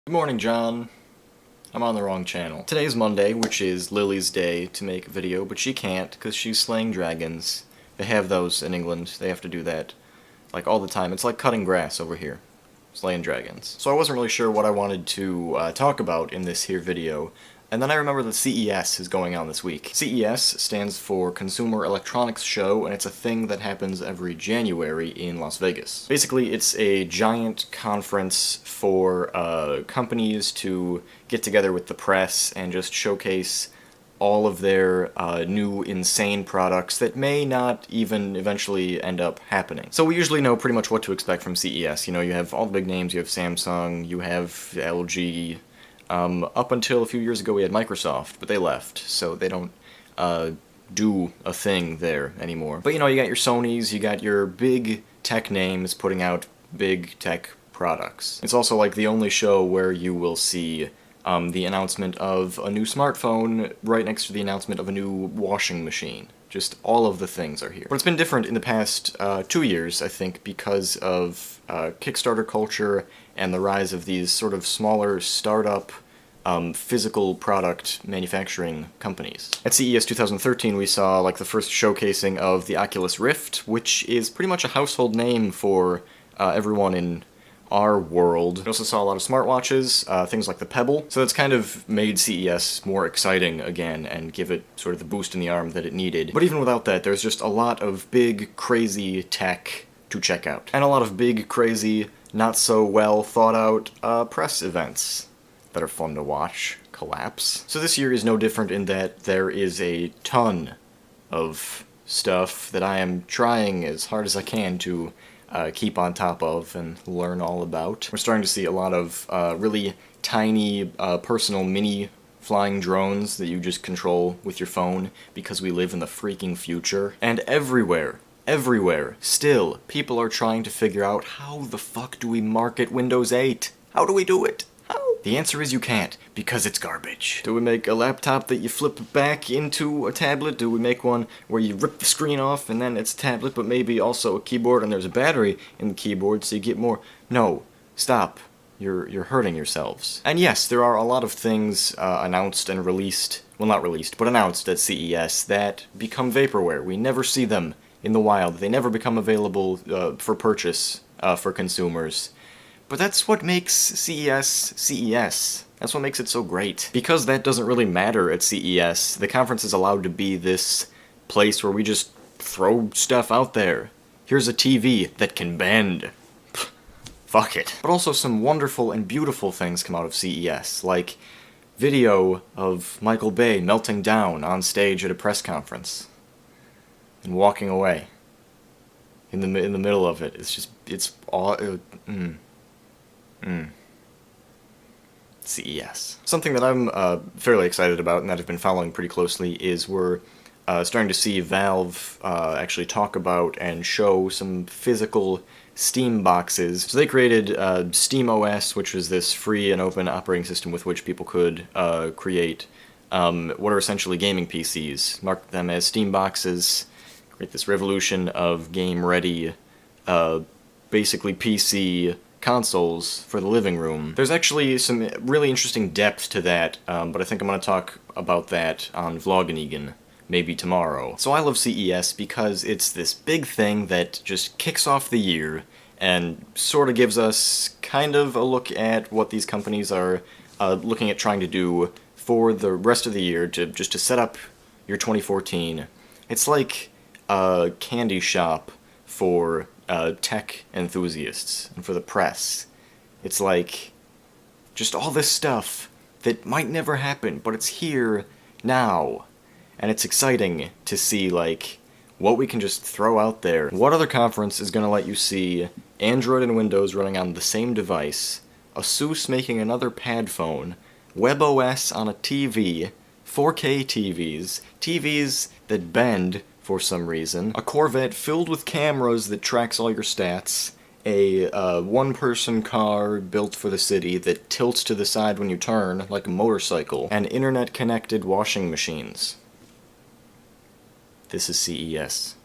Good morning, John. I'm on the wrong channel. Today's Monday, which is Lily's day to make a video, but she can't because she's slaying dragons. They have those in England. They have to do that, like, all the time. It's like cutting grass over here. Slaying dragons. So I wasn't really sure what I wanted to talk about in this here video, and then I remember that CES is going on this week. CES stands for Consumer Electronics Show, and it's a thing that happens every January in Las Vegas. Basically, it's a giant conference for companies to get together with the press and just showcase all of their new insane products that may not even eventually end up happening. So we usually know pretty much what to expect from CES. You know, you have all the big names, you have Samsung, you have LG. Up until a few years ago we had Microsoft, but they left, so they don't do a thing there anymore. But you know, you got your Sonys, you got your big tech names putting out big tech products. It's also like the only show where you will see the announcement of a new smartphone right next to the announcement of a new washing machine. Just all of the things are here. But it's been different in the past 2 years, I think, because of Kickstarter culture and the rise of these sort of smaller startup physical product manufacturing companies. At CES 2013 we saw like the first showcasing of the Oculus Rift, which is pretty much a household name for everyone in our world. We also saw a lot of smartwatches, things like the Pebble, so that's kind of made CES more exciting again and give it sort of the boost in the arm that it needed. But even without that, there's just a lot of big, crazy tech to check out. And a lot of big, crazy, not so well thought out press events that are fun to watch collapse. So this year is no different in that there is a ton of stuff that I am trying as hard as I can to keep on top of and learn all about. We're starting to see a lot of really tiny personal mini flying drones that you just control with your phone because we live in the freaking future. And everywhere, still, people are trying to figure out how the fuck do we market Windows 8? How do we do it? The answer is you can't, because it's garbage. Do we make a laptop that you flip back into a tablet? Do we make one where you rip the screen off and then it's a tablet, but maybe also a keyboard and there's a battery in the keyboard so you get more? No. Stop. You're hurting yourselves. And yes, there are a lot of things announced and released, well not released, but announced at CES that become vaporware. We never see them in the wild. They never become available for purchase for consumers. But that's what makes CES CES. That's what makes it so great. Because that doesn't really matter at CES, the conference is allowed to be this place where we just throw stuff out there. Here's a TV that can bend. Pfft, fuck it. But also some wonderful and beautiful things come out of CES, like video of Michael Bay melting down on stage at a press conference and walking away in the middle of it. It's just, it's all... CES. Something that I'm fairly excited about and that I've been following pretty closely is we're starting to see Valve actually talk about and show some physical Steam boxes. So they created SteamOS, which was this free and open operating system with which people could create what are essentially gaming PCs. Mark them as Steam boxes, create this revolution of game-ready, basically PC consoles for the living room. There's actually some really interesting depth to that, but I think I'm going to talk about that on Vloginigan, maybe tomorrow. So I love CES because it's this big thing that just kicks off the year and sort of gives us kind of a look at what these companies are looking at trying to do for the rest of the year to set up your 2014. It's like a candy shop for tech enthusiasts and for the press. It's like just all this stuff that might never happen, but it's here now. And it's exciting to see like what we can just throw out there. What other conference is going to let you see Android and Windows running on the same device, Asus making another pad phone, WebOS on a TV, 4K TVs that bend for some reason, a Corvette filled with cameras that tracks all your stats, a one-person car built for the city that tilts to the side when you turn, like a motorcycle, and internet-connected washing machines. This is CES.